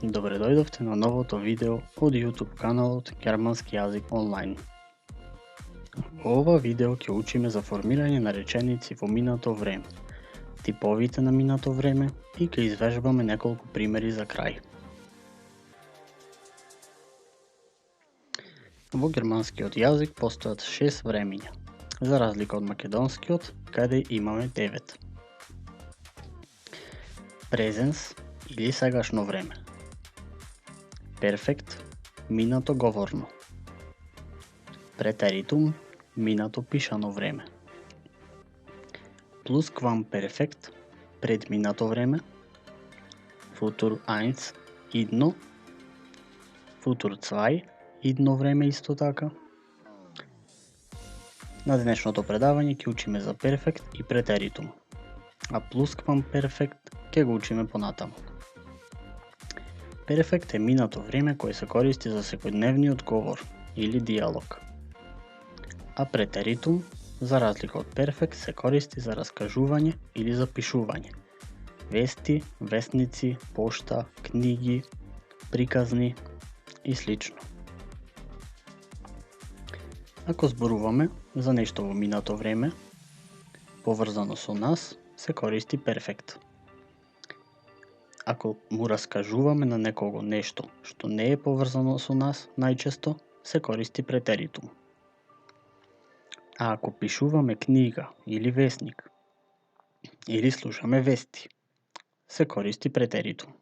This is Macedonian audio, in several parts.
Добре дојдовте на новото видео од YouTube каналот Германски јазик онлайн. Во ова видео ќе учиме за формирање на реченици во минато време, типовите на минато време и ќе извежбаме неколку примери за крај. Во германскиот јазик постојат 6 времиња, за разлика од македонскиот, каде имаме 9. Презенс или сегашно време. Перфект, минато говорно. Претеритум, минато пишано време. Плусквамперфект, предминато време. Футур 1, идно. Футур 2, идно време исто така. На денешното предавање ќе учиме за перфект и претеритум, а плусквамперфект ќе го учиме понатаму. Перфект е минато време кое се користи за секојдневниот говор или диалог. А претеритум, за разлика од перфект, се користи за раскажување или запишување. Вести, вестници, пошта, книги, приказни и слично. Ако зборуваме за нешто во минато време, поврзано со нас, се користи перфект. Ако му раскажуваме на некого нешто што не е поврзано со нас, најчесто се користи претеритум. А ако пишуваме книга или весник, или слушаме вести, се користи претеритум.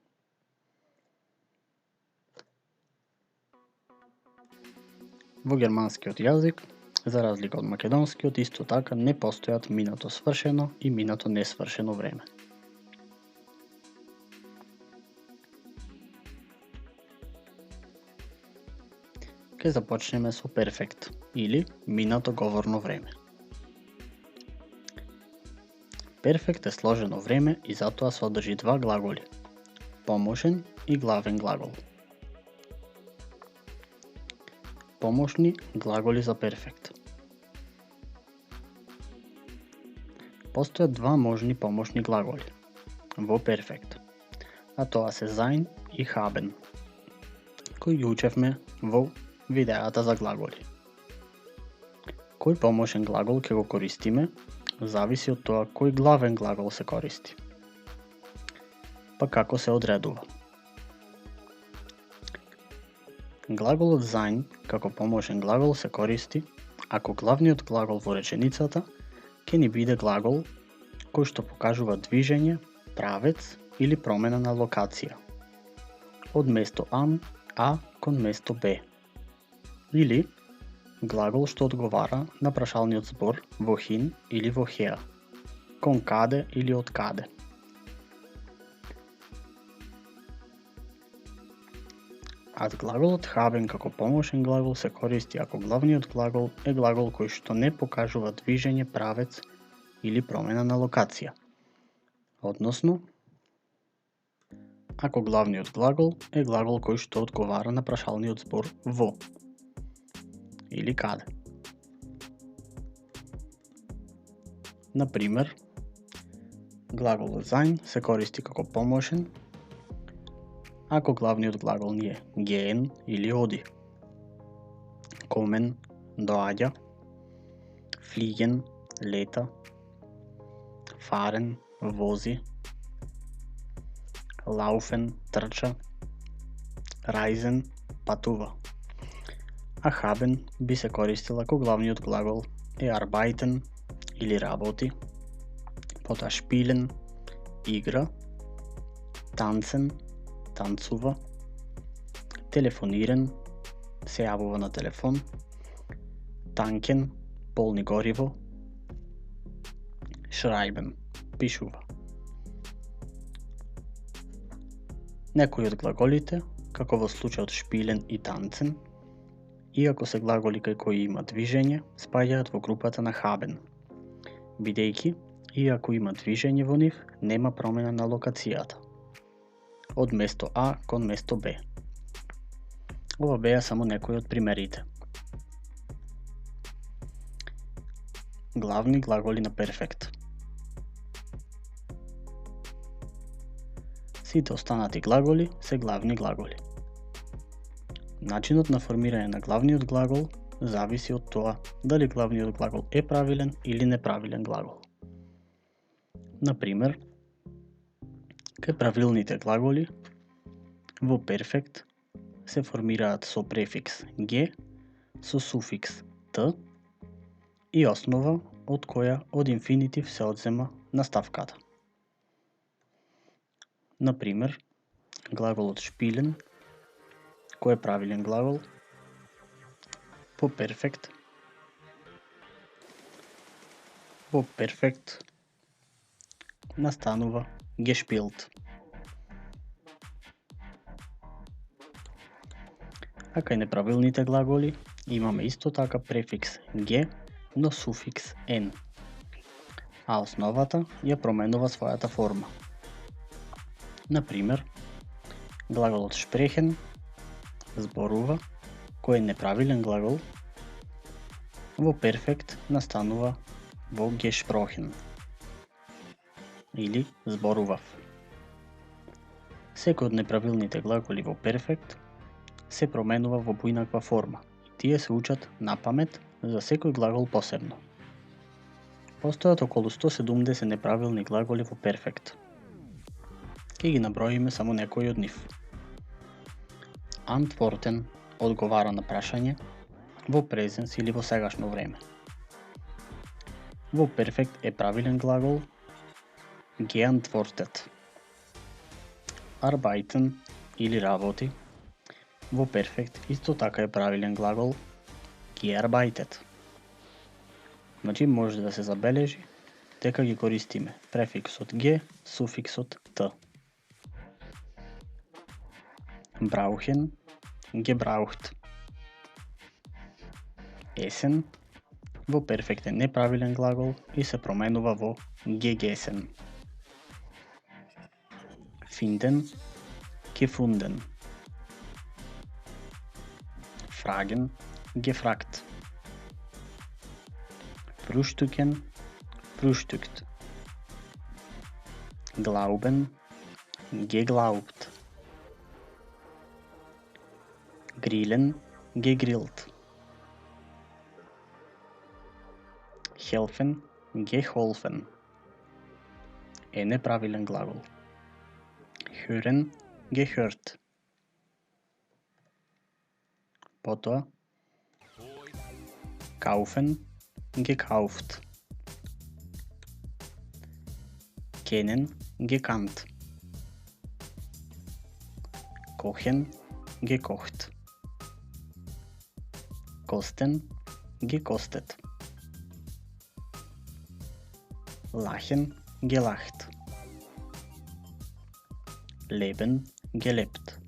Во германскиот јазик, за разлика од македонскиот, исто така не постојат минато свршено и минато несвршено време. Ке започнеме со перфект или минато говорно време. Перфект е сложено време и затоа содржи два глаголи: помошен и главен глагол. Помошни глаголи за перфект. Постојат два можни помошни глаголи во перфект, а тоа се sein и haben, кои ги учевме во видеата за глаголи. Кој помошен глагол ќе го користиме, зависи од тоа кој главен глагол се користи. Па како се одредува? Глаголот sein како помошен глагол се користи ако главниот глагол во реченицата ќе ни биде глагол кој што покажува движење, правец или промена на локација од место А кон место Б, или глагол што одговара на прашалниот збор wohin или woher, кон каде или од каде. А глаголот haben како помошен глагол се користи ако главниот глагол е глагол кој што не покажува движење, правец или промена на локација. Односно, ако главниот глагол е глагол кој што одговара на прашалниот збор во или каде. Например, глаголот sein се користи како помошен ако главниот глагол ни е gehen или оди, kommen доаѓа, fliegen лета, fahren вози, laufen трча, reisen патува. А haben би се користила ако главниот глагол е arbeiten или работи, потоа spielen игра, tanzen танцува, телефонирен се јавува на телефон, tanken полни гориво, schreiben пишува. Некои од глаголите, како во случајот spielen и tanzen, иако се глаголи кај кои има движење, спаѓаат во групата на haben, бидејќи, иако има движење во нив, нема промена на локацијата од место А кон место Б. Ова беа само некои од примерите. Главни глаголи на перфект. Сите останати глаголи се главни глаголи. Начинот на формирање на главниот глагол зависи од тоа дали главниот глагол е правилен или неправилен глагол. Например, кај правилните глаголи во перфект се формираат со префикс г, со суфикс т и основа од која од инфинитив се одзема наставката. Например, глаголот шпилен, кој е правилен глагол, во перфект настанува gespielt. А кај неправилните глаголи имаме исто така префикс г, но суфикс n, а основата ја променува својата форма. Например, глаголот шпрехен зборува, кој е неправилен глагол, во перфект настанува во gesprochen или зборував. Секој од неправилните глаголи во перфект се променува во поинаква форма и тие се учат на памет за секој глагол посебно. Постојат околу 170 неправилни глаголи во перфект. Ке ги наброиме само некои од нив. Antworten одговара на прашање во презенс или во сегашно време. Во перфект е правилен глагол geantwortet. Arbeiten или работи во перфект исто така е правилен глагол gearbeitet. Значи може да се забележи дека ги користиме префиксот г, суфиксот т. Brauchen, gebraucht. Есен во перфект е неправилен глагол и се променува во gegesen. Finden, gefunden. Fragen, gefragt. Frühstücken, frühstückt. Glauben, geglaubt. Grillen, gegrillt. Helfen, geholfen. Е неправилен глагол. Hören, gehört. Потоа kaufen, gekauft. Kennen, gekannt. Kochen, gekocht. Kosten, gekostet. Lachen, gelacht. Leben, gelebt.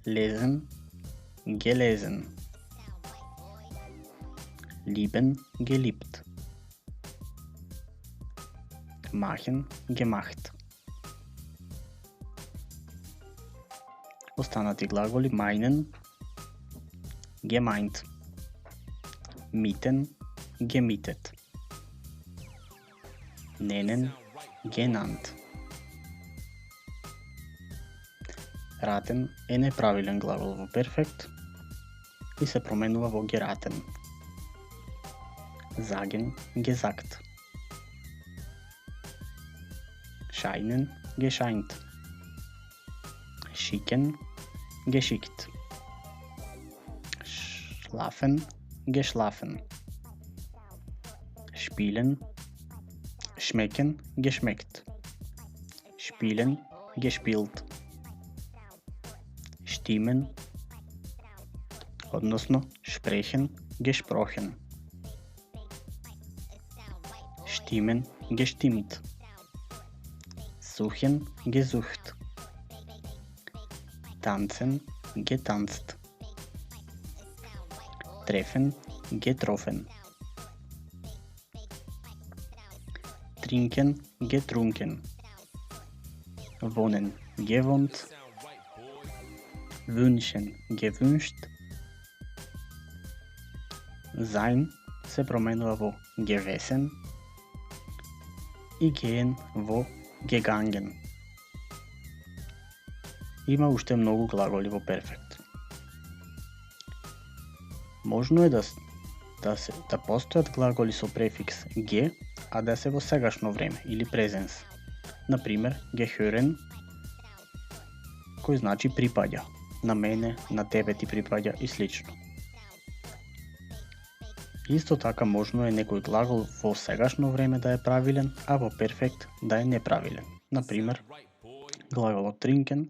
Lesen, gelesen. Lieben, geliebt. Machen, gemacht. Останати глаголи meinen, gemeint. Mieten, gemietet. Nennen, genannt. Raten е неправилен глагол во перфект и се променува во geraten. Sagen, gesagt. Scheinen, gescheint. Schicken, geschickt. Schlafen, geschlafen. Spielen, schmecken, geschmeckt. Spielen, gespielt. Stimmen, односно sprechen, gesprochen. Stimmen, gestimmt. Suchen, gesucht. Tanzen, getanzt. Treffen, getroffen. Trinken, getrunken. Wohnen, gewohnt. Wünschen, gewünscht. Sein се променува во gewesen и gehen во gegangen. Има уште многу глаголи во перфект. Можно е да постојат глаголи со префикс ge, а да се во сегашно време или презенс. Например, gehören, кој значи припаѓа, на мене, на тебе ти припаѓа и слично. Исто така можно е некој глагол во сегашно време да е правилен, а во перфект да е неправилен. Например, глаголот trinken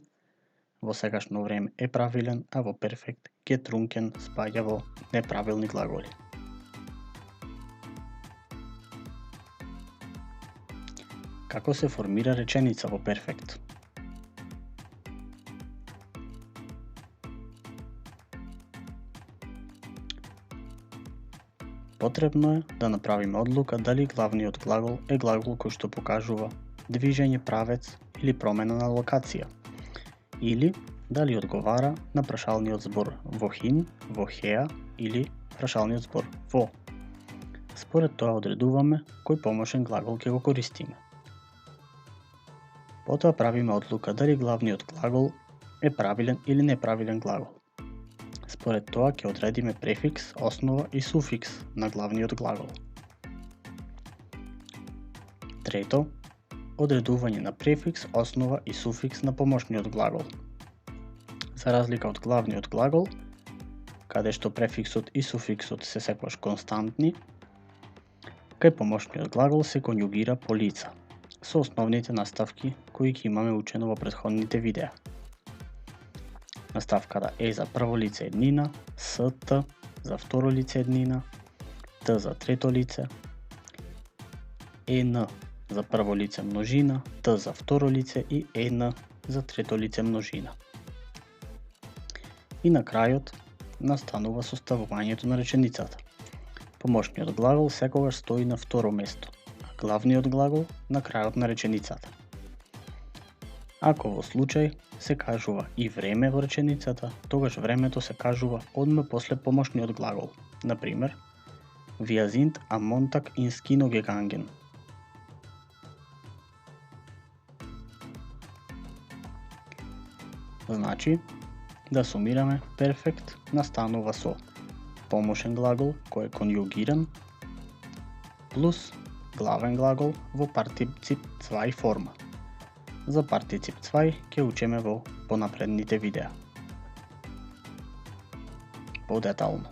во сегашно време е правилен, а во перфект getrunken спаѓа во неправилни глаголи. Како се формира реченица во перфект? Потребно е да направиме одлука дали главниот глагол е глагол кој што покажува движење, правец или промена на локација, или дали одговара на прашалниот збор wohin, woher или прашалниот збор wo. Според тоа одредуваме кој помошен глагол ќе го користиме. Потоа правиме одлука дали главниот глагол е правилен или неправилен глагол. Според тоа ќе одредиме префикс, основа и суфикс на главниот глагол. Трето, одредување на префикс, основа и суфикс на помошниот глагол. За разлика од главниот глагол, каде што префиксот и суфиксот се секогаш константни, кај помошниот глагол се конјугира по лица, со основните наставки кои ги имаме учено во претходните видеа. Наставката е за прво лице еднина, ст за второ лице еднина, т за трето лице, ен за прво лице множина, т за второ лице и ен за трето лице множина. И на крајот настанува составувањето на реченицата. Помошниот глагол секогаш стои на второ место, а главниот глагол на крајот на реченицата. Ако во случај се кажува и време во реченицата, тогаш времето се кажува одма после помошниот глагол. Например, Wir sind am Montag ins Kino gegangen. Значи, да сумираме, перфект настанува со помошен глагол кој е конјугиран плюс главен глагол во партицип 2 форма. За партицип 2 ќе учиме во понапредните видеа. Подетално.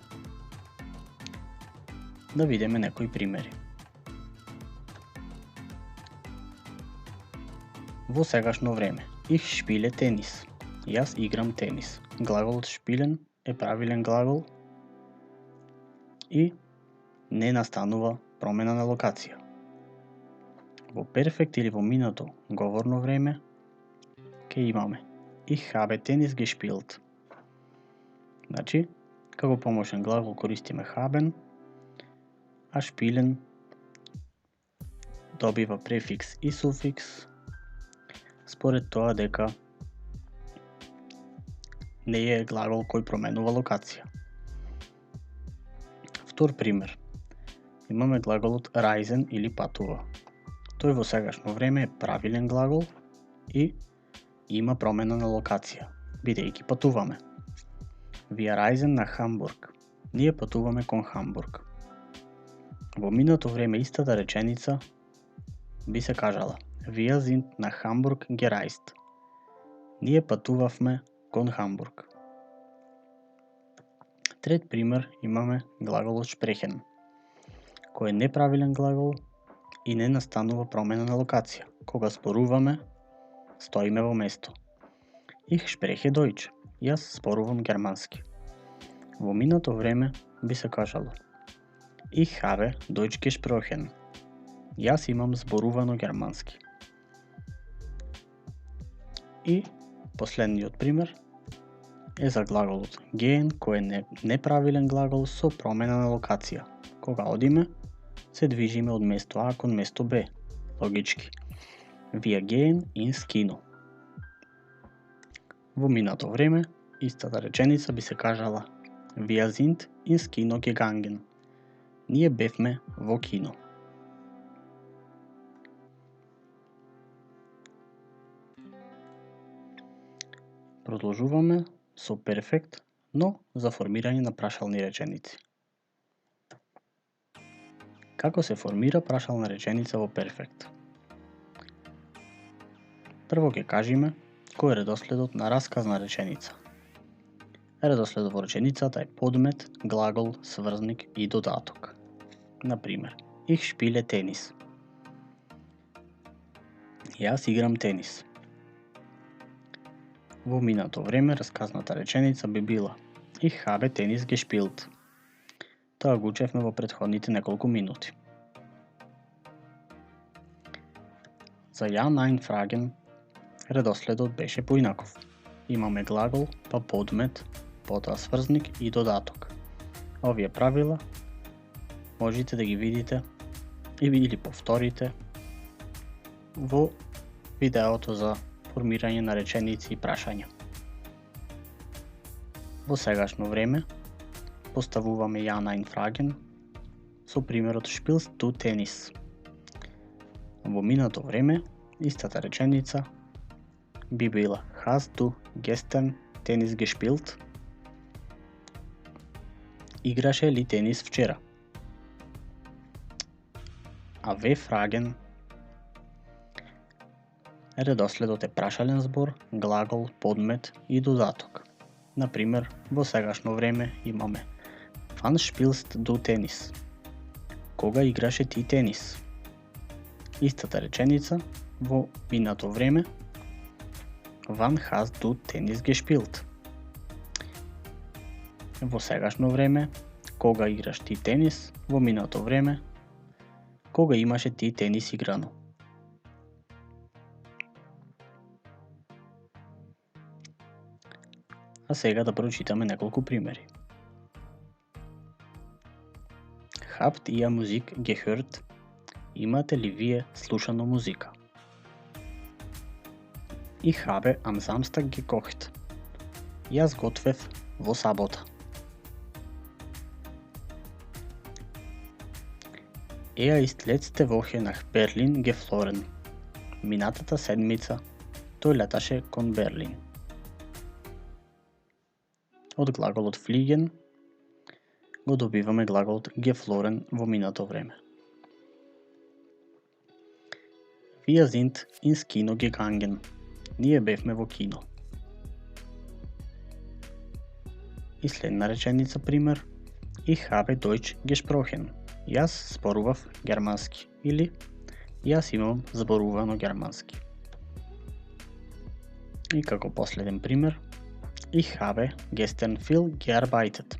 Да видиме некои примери. Во сегашно време, ich spiele tennis. Јас играм тенис. Глаголот шпилен е правилен глагол и не настанува промена на локација. Во перфект или во минато говорно време ќе имаме Ich habe Tennis gespielt. Значи, како помошен глагол користиме haben, а шпилен добива префикс и суфикс според тоа дека не е глагол кој променува локација. Втор пример. Имаме глаголот reisen или патува. Тој во сегашно време е правилен глагол и има промена на локација, бидејќи патуваме. Wir reisen nach Hamburg. Ние патуваме кон Хамбург. Во минато време истата реченица би се кажала Wir sind nach Hamburg gereist. Ние патувавме кон Хамбург. Трет пример имаме глаголот sprechen, кој е неправилен глагол и не настанува промена на локација. Кога зборуваме, стоиме во место. Ich spreche Deutsch. Јас зборувам германски. Во минато време би се кажало Ich habe Deutsch gesprochen. Јас имам зборувано германски. И последниот пример е за глаголот gehen, кој е неправилен глагол со промена на локација. Кога одиме, се движиме од место А кон место Б. Логички. Wir gehen ins Kino. Во минато време, истата реченица би се кажала Wir sind ins Kino gegangen. Ние бевме во кино. Продолжуваме со перфект, но за формирање на прашални реченици. Како се формира прашална реченица во перфект? Прво ќе кажеме кој е редоследот на расказна реченица. Редоследот во реченицата е подмет, глагол, сврзник и додаток. Например, Ich spiele Tennis. Јас играм тенис. Во минато време расказната реченица би била Ich habe Tennis gespielt. Тоа го учевме во претходните неколку минути. За Ja, Nein Fragen редоследот беше поинаков. Имаме глагол, па подмет, потоа сврзник и додаток. Овие правила можете да ги видите или повторите во видеото за формирање на реченици и прашања. Во сегашно време поставуваме Ja, Nein Fragen со примерот Spielst du Tennis. Во минато време истата реченица би била Hast du gestern Tennis gespielt? Играше ли тенис вчера? А W Fragen редоследот е прашален збор, глагол, подмет и додаток. Например, во сегашно време имаме Wann spielst du Tennis? Кога играше ти тенис? Истата реченица во минато време Wann hast du Tennis gespielt? Во сегашно време кога играш ти тенис? Во минато време кога имаше ти тенис играно? А сега да прочитаме неколку примери. Habt ihr Musik gehört? Имате ли вие слушано музика? Ich habe am Samstag gekocht. Јас готвев во сабота. Er ist letzte Woche nach Berlin geflogen. Минатата седмица тој леташе кон Берлин. Од глаголот fliegen го добиваме глаголот geflogen во минато време. Wir sind ins Kino gegangen. Ние бевме во кино. И следна реченица пример. Ich habe Deutsch gesprochen. Јас зборував германски. Или јас имам зборувано германски. И како последен пример. Ich habe gestern viel gearbeitet.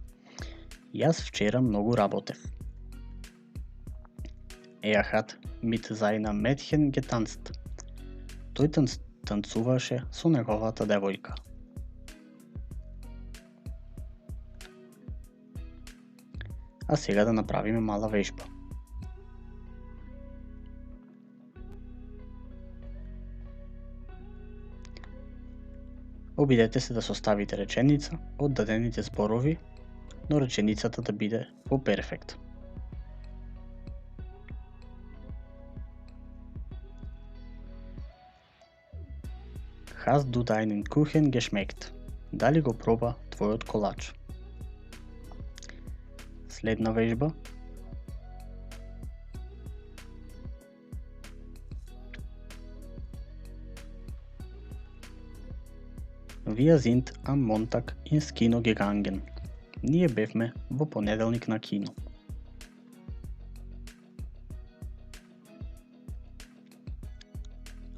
Јас вчера многу работев. Er hat mit seiner Mädchen getanzt. Тој танцуваше со неговата девојка. А сега да направиме мала вежба. Обидете се да составите реченица од дадените зборови, но реченицата да биде во перфект. Hast du deinen Kuchen geschmeckt? Дали го проба твојот колач? Следна вежба. Wir sind am Montag ins Kino gegangen. Ние бевме во понеделник на кино.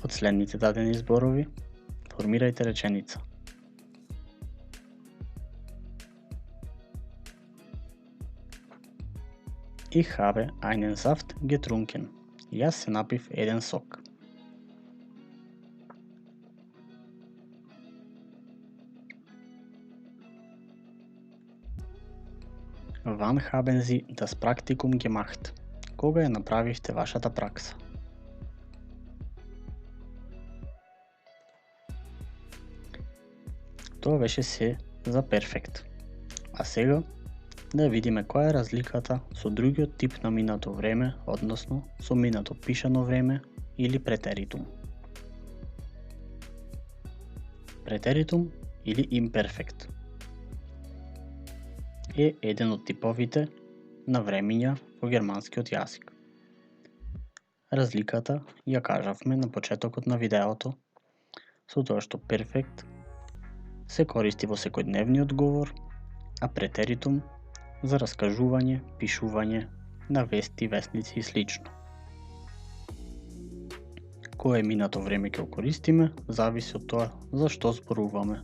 Од следните дадени зборови формирајте реченица. Ich habe einen Saft getrunken. Јас се напив еден сок. Wann haben Sie das Praktikum gemacht? Кога ја направивте вашата пракса? Тоа беше се за перфект. А сега да видиме која е разликата со другиот тип на минато време, односно со минато пишано време или претеритум. Претеритум или имперфект. Е еден од типовите на времиња во германскиот јазик. Разликата ја кажавме на почетокот на видеото, со тоа што перфект се користи во секојдневниот говор, а претеритум за раскажување, пишување на вести, весници и слично. Кое минато време ќе го користиме, зависи од тоа за што зборуваме.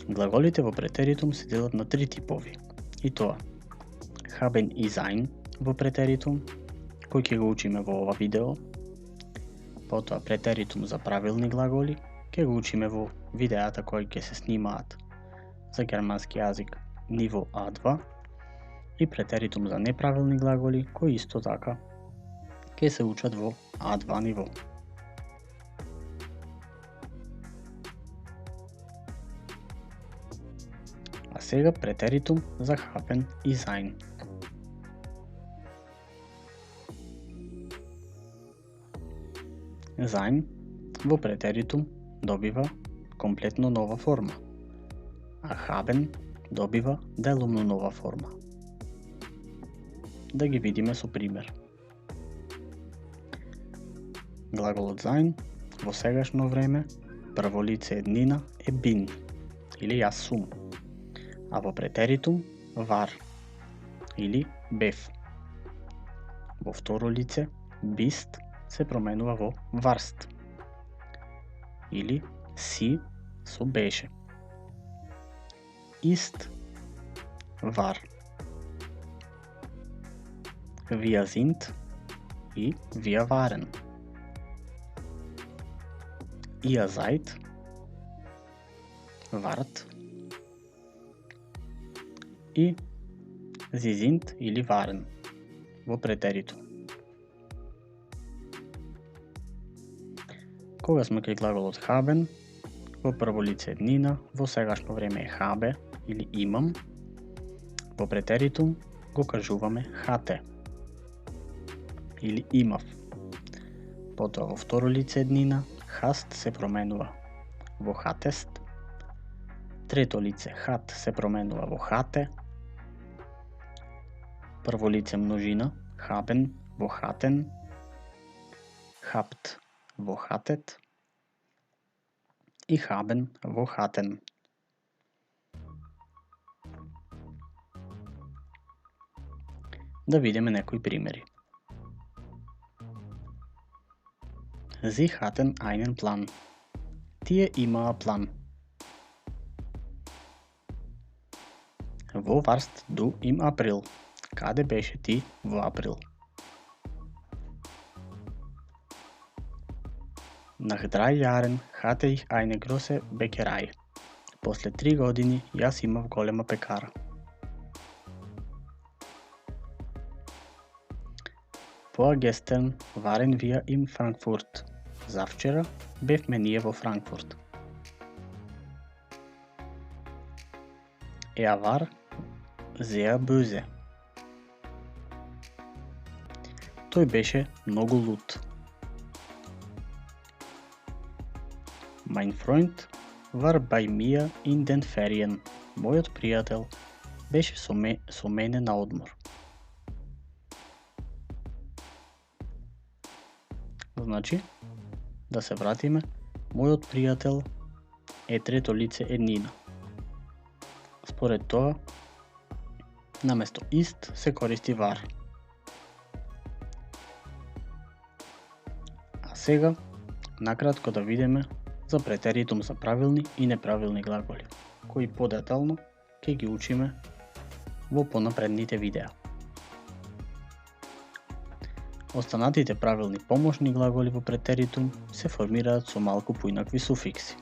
Глаголите во претеритум се делат на три типови, и тоа haben и sein во претеритум, кој ќе го учиме во ова видео, потоа претеритум за правилни глаголи, ќе го учиме во видеата кои ќе се снимаат за германски јазик ниво А2, и претеритум за неправилни глаголи, кои исто така ќе се учат во А2 ниво. А сега претеритум за haben и sein. Sein во претеритум добива комплетно нова форма, а haben добива делумно нова форма. Да ги видиме со пример. Глаголот sein во сегашно време прво лице еднина е bin или јас сум, а во претеритум war или бев. Во второ лице bist се променува во warst или си со беше. Ist war. Wir sind и wir waren. Ihr seid, wart и sie sind или waren во претеритум. Кога сме кај глаголот haben, во прво лице еднина, во сегашно време е habe или имам, во претеритум го кажуваме hatte или имав. Потоа во второ лице еднина, hast се променува во hattest, трето лице hat се променува во hatte, прво лице множина haben во hatten, habt во hattet и haben во hatten. Да видиме некои примери. Sie hatten einen Plan. Тие имаа план. Wo warst du im April? Каде беше ти во април? Nach 3 Jahren hatte ich eine große Bäckerei. После 3 години јас имав голема пекара. Vorgestern waren wir in Frankfurt. Завчера бевме ние во Франкфурт. Er war sehr böse. Тој беше многу лут. Mein Freund war bei mir in den Ferien. Мојот пријател беше со мене на одмор. Значи, да се вратиме, мојот пријател е трето лице еднина. Според тоа, наместо ist се користи var. А сега, накратко да видиме за претеритум за правилни и неправилни глаголи, кои подетално ќе ги учиме во понапредните видеа. Останатите правилни помошни глаголи во претеритум се формираат со малку поинакви суфикси.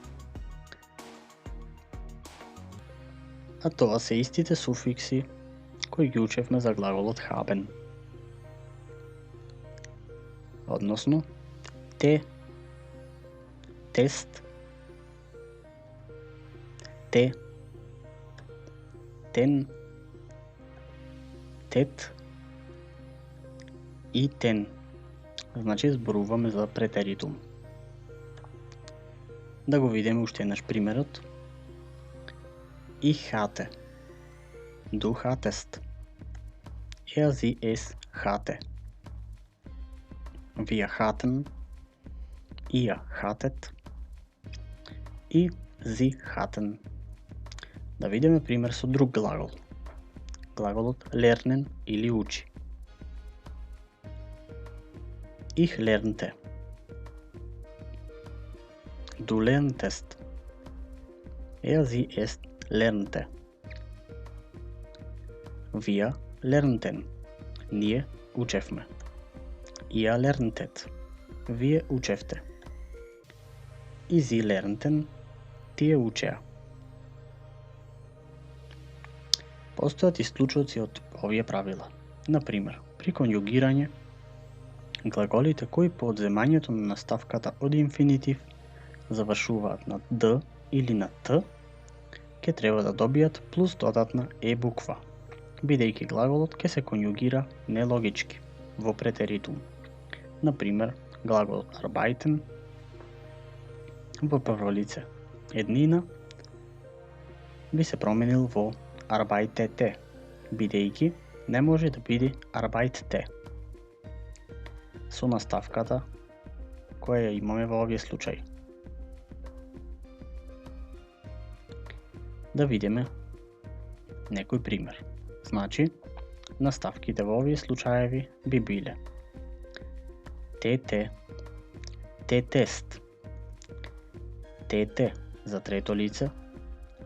А тоа се истите суфикси кои ги учевме за глаголот haben. Односно, те, тест, те, тен, тет итен. Значи зборуваме за претеритум. Да го видиме уште еднаш примерот. Ich hatte. Du hattest. Sie, es hatte. Wir hatten. Ihr hattet. И sie hatten. Да видиме пример со друг глагол. Глаголот lernen или учи. Ich lernte. Du lerntest. Sie, es lernte. Wir lernten. Ние учевме. Ihr lerntet. Вие учевте. И sie lernten. Тие учеа. Постојат исклучоци од овие правила. Например, при конјугирање, глаголите кои по одземањето на наставката од инфинитив завршуваат на д или на т, ќе треба да добијат плюс додатна е буква, бидејќи глаголот ќе се конјугира нелогички во претеритум. Например, глаголот arbeiten во прво лице еднина би се променил во arbeitete, бидејќи не може да биде arbeitete со наставката која ја имаме во овие случаи. Да видиме некој пример. Значи, наставките во овие случаеви би биле ТТ, ТТест, ТТ за трето лице,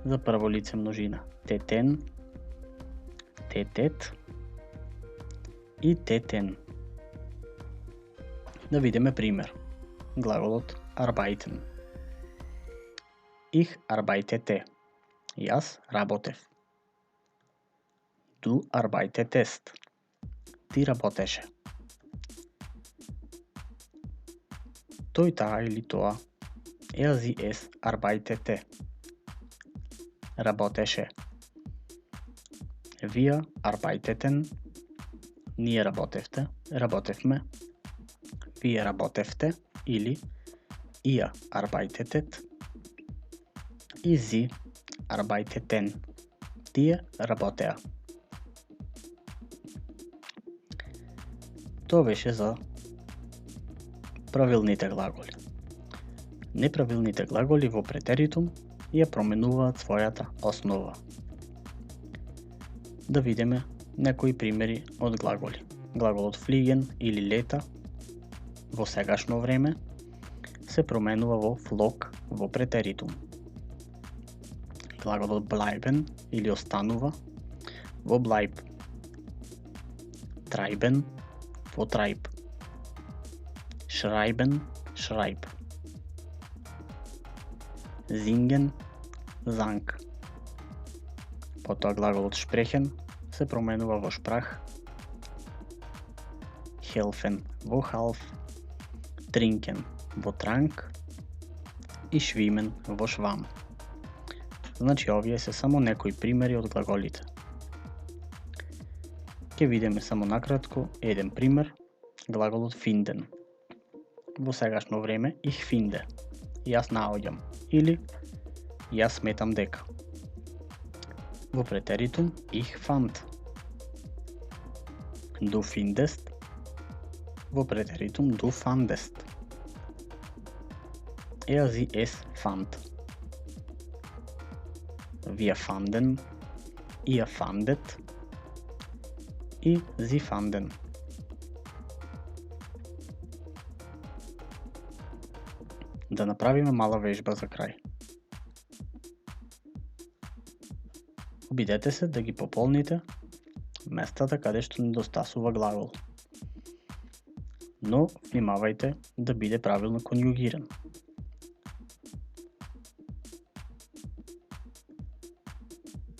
за прво лице множина ТТен, ТТет и ТТен. Да видиме пример. Глаголот arbeiten. Ich arbeitete. Јас работев. Du arbeitetest. Ти работеше. Тој, таа или тоа. Sie, es arbeitete. Работеше. Wir arbeiteten. Ние работевте. Работевме. Вие работевте или ihr arbeitetet. И sie arbeiteten. Тие работеа. Тоа беше за правилните глаголи. Неправилните глаголи во претеритум ја променуваат својата основа. Да видиме некои примери од глаголи. Глаголот fliegen или лета во сегашно време се променува во flog во претеритум. Глаголот bleiben или останува во bleib. Treiben во treib. Schreiben, schreib. Singen, sang. Потоа глаголот sprechen се променува во sprach. Helfen во half. Trinken во trank и schwimmen во schwamm. Значи овие се само некои примери од глаголите. Ќе видиме само накратко еден пример, глаголот finden. Во сегашно време ich finde. Јас наоѓам или јас сметам дека. Во претеритум ich fand. Du findest. Во претеритум du fandest. Sie, es fand. Wir fanden. Ihr fandet. И sie fanden. Да направиме мала вежба за крај. Обидете се да ги пополните местата каде што недостасува глагол. Но внимавајте да биде правилно конјугиран.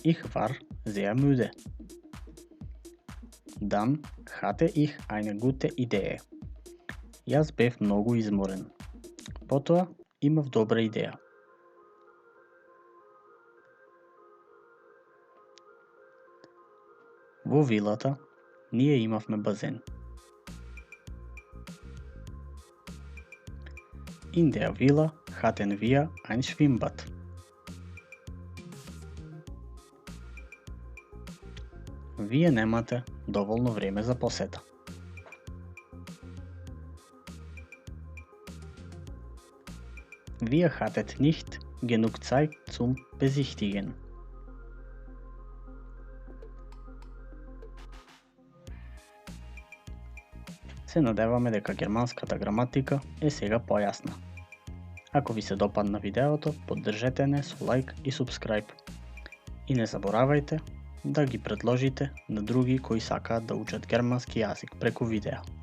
Ich war sehr müde. Dann hatte ich eine gute Idee. Јас бев многу изморен. Потоа имав добра идеја. Во вилата ние имавме базен. In der Villa hatten wir ein Schwimmbad. Вие немате доволно време за посета. Wir hattet nicht genug Zeit zum Besichtigen. Се надеваме дека германската граматика е сега појасна. Ако ви се допадна видеото, поддржете не со лайк и субскрайб. И не заборавајте да ги предложите на други кои сакаат да учат германски јазик преку видео.